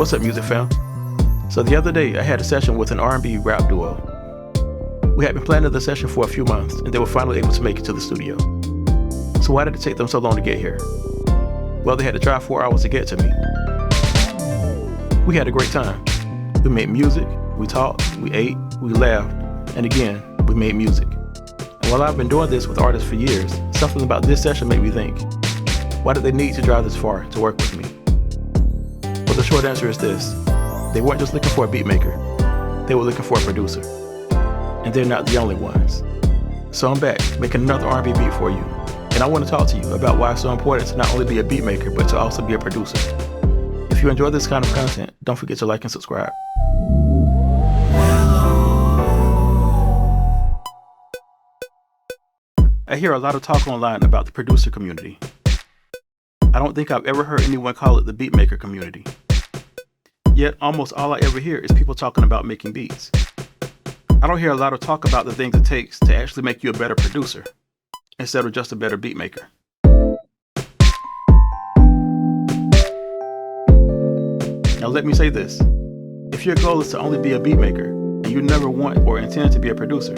What's up, music fam? So the other day, I had a session with an R&B rap duo. We had been planning the session for a few months, and they were finally able to make it to the studio. So why did it take them so long to get here? Well, they had to drive 4 hours to get to me. We had a great time. We made music, we talked, we ate, we laughed, and again, we made music. And while I've been doing this with artists for years, something about this session made me think, why did they need to drive this far to work with me? Well, the short answer is this. They weren't just looking for a beat maker, they were looking for a producer. And they're not the only ones. So I'm back, making another R&B beat for you. And I want to talk to you about why it's so important to not only be a beat maker, but to also be a producer. If you enjoy this kind of content, don't forget to like and subscribe. I hear a lot of talk online about the producer community. I don't think I've ever heard anyone call it the beatmaker community. Yet almost all I ever hear is people talking about making beats. I don't hear a lot of talk about the things it takes to actually make you a better producer, instead of just a better beat maker. Now let me say this. If your goal is to only be a beat maker, and you never want or intend to be a producer,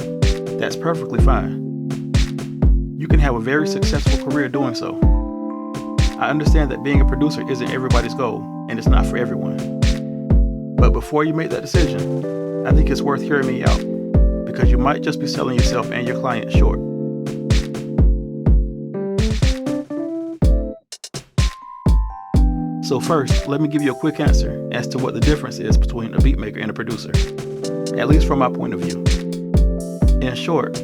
that's perfectly fine. You can have a very successful career doing so. I understand that being a producer isn't everybody's goal, and it's not for everyone. But before you make that decision, I think it's worth hearing me out, because you might just be selling yourself and your client short. So first, let me give you a quick answer as to what the difference is between a beat maker and a producer, at least from my point of view. In short,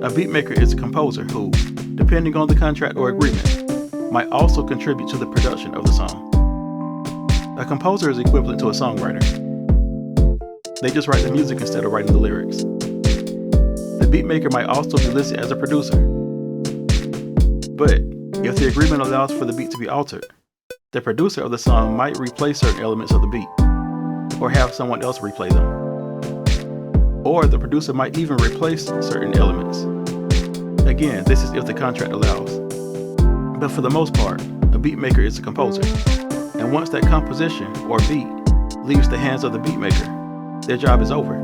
a beat maker is a composer who, depending on the contract or agreement, might also contribute to the production of the song. A composer is equivalent to a songwriter. They just write the music instead of writing the lyrics. The beat maker might also be listed as a producer. But if the agreement allows for the beat to be altered, the producer of the song might replay certain elements of the beat, or have someone else replay them. Or the producer might even replace certain elements. Again, this is if the contract allows. But for the most part, a beat maker is a composer. And once that composition, or beat, leaves the hands of the beat maker, their job is over.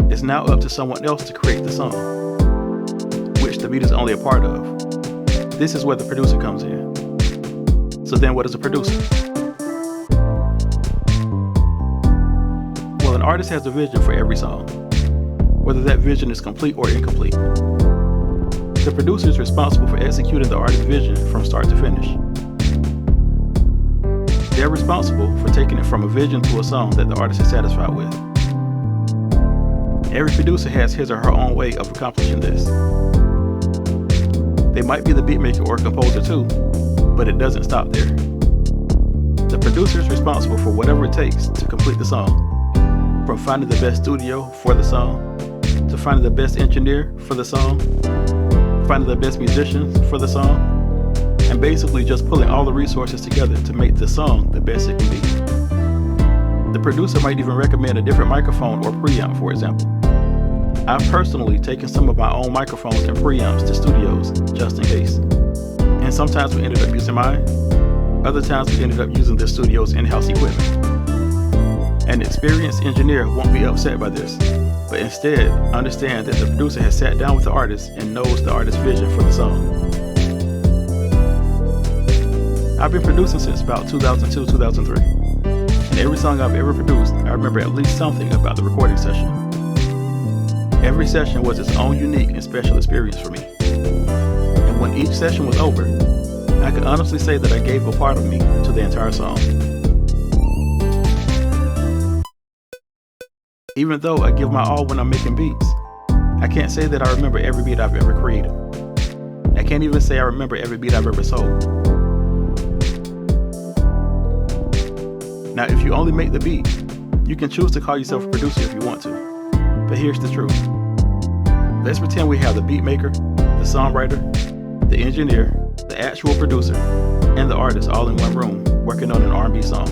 It's now up to someone else to create the song, which the beat is only a part of. This is where the producer comes in. So then what is a producer? Well, an artist has a vision for every song, whether that vision is complete or incomplete. The producer is responsible for executing the artist's vision from start to finish. They're responsible for taking it from a vision to a song that the artist is satisfied with. Every producer has his or her own way of accomplishing this. They might be the beatmaker or composer too, but it doesn't stop there. The producer is responsible for whatever it takes to complete the song, from finding the best studio for the song, to finding the best engineer for the song, finding the best musicians for the song, and basically just pulling all the resources together to make the song the best it can be. The producer might even recommend a different microphone or preamp, for example. I've personally taken some of my own microphones and preamps to studios, just in case. And sometimes we ended up using mine, other times we ended up using the studio's in-house equipment. An experienced engineer won't be upset by this, but instead understand that the producer has sat down with the artist and knows the artist's vision for the song. I've been producing since about 2002, 2003. And every song I've ever produced, I remember at least something about the recording session. Every session was its own unique and special experience for me. And when each session was over, I could honestly say that I gave a part of me to the entire song. Even though I give my all when I'm making beats, I can't say that I remember every beat I've ever created. I can't even say I remember every beat I've ever sold. Now, if you only make the beat, you can choose to call yourself a producer if you want to. But here's the truth. Let's pretend we have the beat maker, the songwriter, the engineer, the actual producer, and the artist all in one room, working on an R&B song.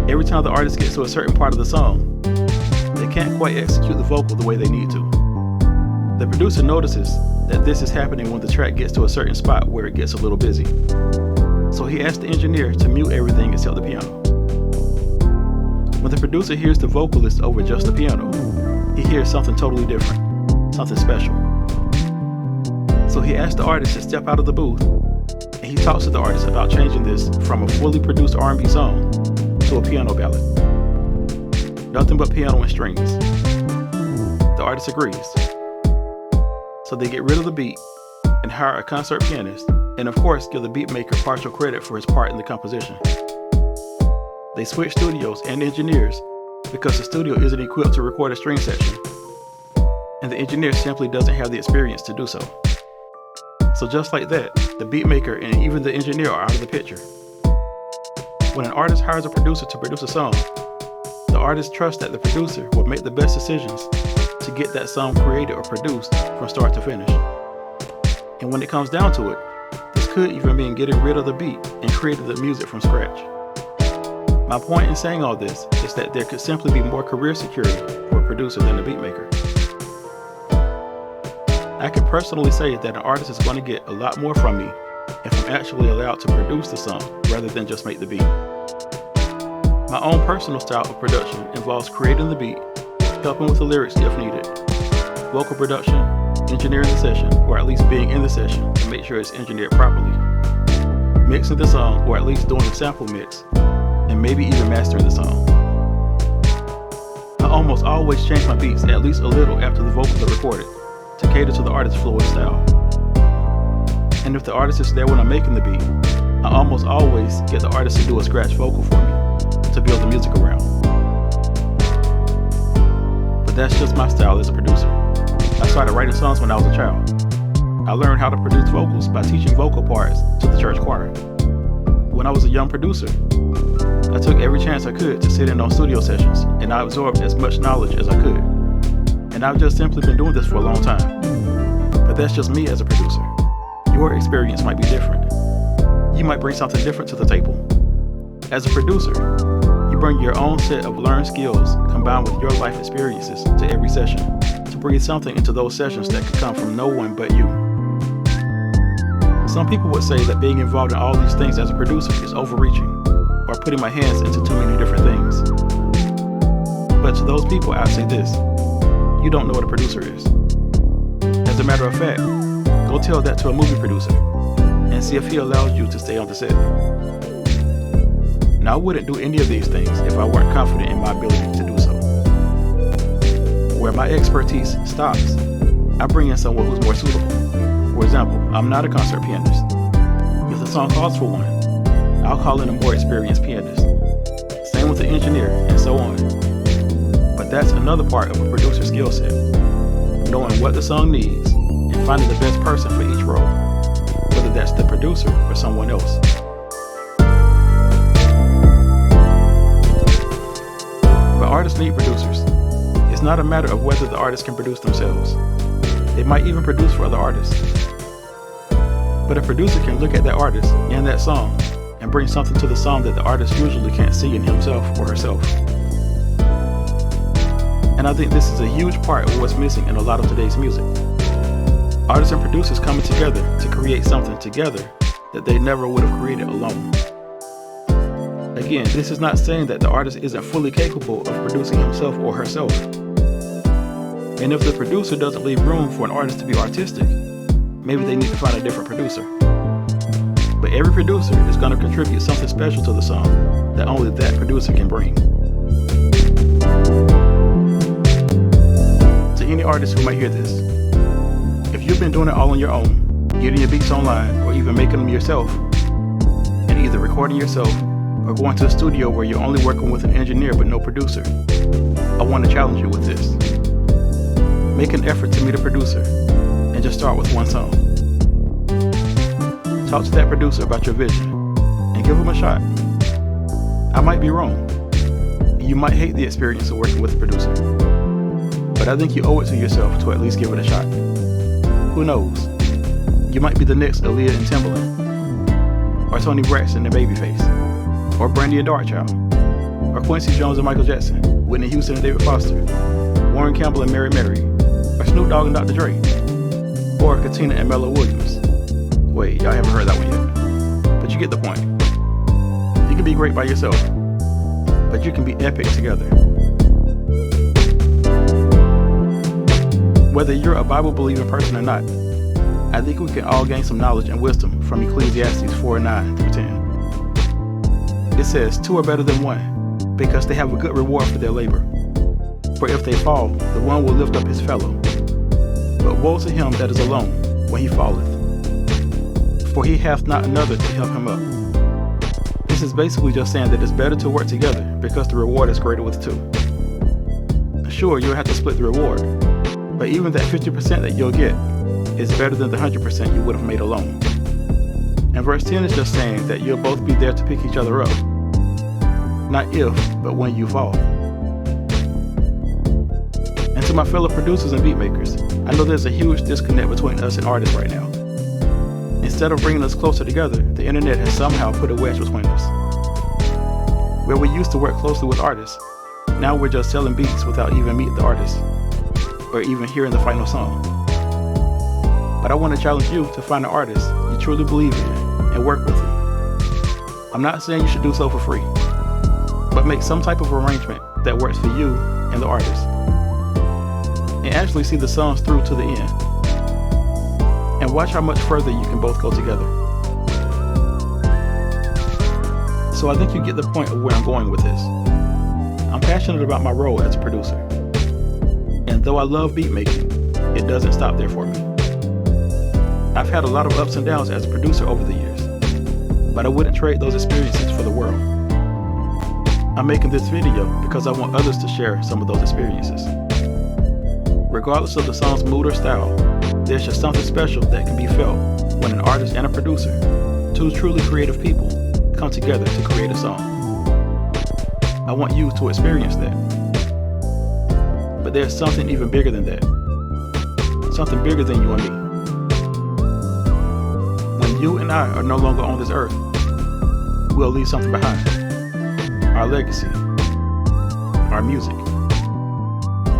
Every time the artist gets to a certain part of the song, they can't quite execute the vocal the way they need to. The producer notices that this is happening when the track gets to a certain spot where it gets a little busy. So he asks the engineer to mute everything except the piano. When the producer hears the vocalist over just the piano, he hears something totally different, something special. So he asks the artist to step out of the booth, and he talks to the artist about changing this from a fully produced R&B song to a piano ballad. Nothing but piano and strings. The artist agrees. So they get rid of the beat and hire a concert pianist, and of course give the beat maker partial credit for his part in the composition. They switch studios and engineers because the studio isn't equipped to record a string section, and the engineer simply doesn't have the experience to do so. So just like that, the beat maker and even the engineer are out of the picture. When an artist hires a producer to produce a song, the artist trusts that the producer will make the best decisions to get that song created or produced from start to finish. And when it comes down to it, this could even mean getting rid of the beat and creating the music from scratch. My point in saying all this is that there could simply be more career security for a producer than a beat maker. I can personally say that an artist is going to get a lot more from me if I'm actually allowed to produce the song rather than just make the beat. My own personal style of production involves creating the beat, helping with the lyrics if needed, vocal production, engineering the session, or at least being in the session to make sure it's engineered properly, mixing the song or at least doing a sample mix, and maybe even mastering the song. I almost always change my beats at least a little after the vocals are recorded to cater to the artist's flow and style. And if the artist is there when I'm making the beat, I almost always get the artist to do a scratch vocal for me to build the music around. But that's just my style as a producer. I started writing songs when I was a child. I learned how to produce vocals by teaching vocal parts to the church choir. When I was a young producer, I took every chance I could to sit in on studio sessions, and I absorbed as much knowledge as I could. And I've just simply been doing this for a long time. But that's just me as a producer. Your experience might be different. You might bring something different to the table. As a producer, you bring your own set of learned skills combined with your life experiences to every session to bring something into those sessions that could come from no one but you. Some people would say that being involved in all these things as a producer is overreaching, or putting my hands into too many different things. But to those people, I say this: you don't know what a producer is. As a matter of fact, go tell that to a movie producer and see if he allows you to stay on the set. Now, I wouldn't do any of these things if I weren't confident in my ability to do so. Where my expertise stops, I bring in someone who's more suitable. For example, I'm not a concert pianist. If the song calls for one, I'll call in a more experienced pianist. Same with the engineer, and so on. But that's another part of a producer's skill set, knowing what the song needs and finding the best person for each role, whether that's the producer or someone else. But artists need producers. It's not a matter of whether the artist can produce themselves. They might even produce for other artists. But a producer can look at that artist and that song and bring something to the song that the artist usually can't see in himself or herself. And I think this is a huge part of what's missing in a lot of today's music. Artists and producers coming together to create something together that they never would have created alone. Again, this is not saying that the artist isn't fully capable of producing himself or herself. And if the producer doesn't leave room for an artist to be artistic, maybe they need to find a different producer. But every producer is going to contribute something special to the song that only that producer can bring. To any artist who might hear this, if you've been doing it all on your own, getting your beats online, or even making them yourself, and either recording yourself or going to a studio where you're only working with an engineer but no producer, I want to challenge you with this. Make an effort to meet a producer and just start with one song. Talk to that producer about your vision and give them a shot. I might be wrong. You might hate the experience of working with a producer, but I think you owe it to yourself to at least give it a shot. Who knows? You might be the next Aaliyah and Timbaland, or Toni Braxton and Babyface, or Brandy and Darkchild, or Quincy Jones and Michael Jackson, Whitney Houston and David Foster, Warren Campbell and Mary Mary, or Snoop Dogg and Dr. Dre, or Katina and Mello Williams. Wait, y'all haven't heard that one yet, but you get the point. You can be great by yourself, but you can be epic together. Whether you're a Bible-believing person or not, I think we can all gain some knowledge and wisdom from Ecclesiastes 4:9 through 10. It says, 2 are better than 1, because they have a good reward for their labor. For if they fall, the one will lift up his fellow. But woe to him that is alone when he falleth, for he hath not another to help him up. This is basically just saying that it's better to work together because the reward is greater with 2. Sure, you'll have to split the reward, but even that 50% that you'll get is better than the 100% you would have made alone. And verse 10 is just saying that you'll both be there to pick each other up. Not if, but when you fall. And to my fellow producers and beat makers, I know there's a huge disconnect between us and artists right now. Instead of bringing us closer together, the internet has somehow put a wedge between us. Where we used to work closely with artists, now we're just selling beats without even meeting the artist, or even hearing the final song. But I want to challenge you to find an artist you truly believe in and work with them. I'm not saying you should do so for free, but make some type of arrangement that works for you and the artist. And actually see the songs through to the end. And watch how much further you can both go together. So I think you get the point of where I'm going with this. I'm passionate about my role as a producer. And though I love beat making, it doesn't stop there for me. I've had a lot of ups and downs as a producer over the years, but I wouldn't trade those experiences for the world. I'm making this video because I want others to share some of those experiences. Regardless of the song's mood or style, there's just something special that can be felt when an artist and a producer, 2 truly creative people, come together to create a song. I want you to experience that. But there's something even bigger than that. Something bigger than you and me. When you and I are no longer on this earth, we'll leave something behind. Our legacy. Our music.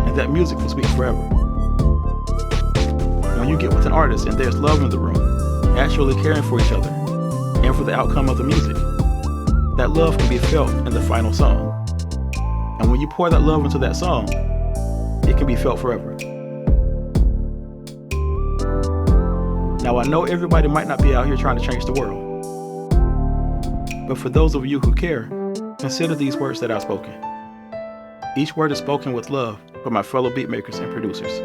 And that music will speak forever. When you get with an artist and there's love in the room, actually caring for each other, and for the outcome of the music, that love can be felt in the final song. And when you pour that love into that song, it can be felt forever. Now I know everybody might not be out here trying to change the world, but for those of you who care, consider these words that I've spoken. Each word is spoken with love for my fellow beat makers and producers.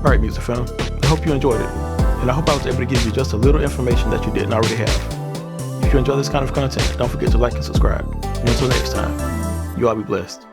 Alright, music fam, I hope you enjoyed it, and I hope I was able to give you just a little information that you didn't already have. If you enjoy this kind of content, don't forget to like and subscribe. And until next time, you all be blessed.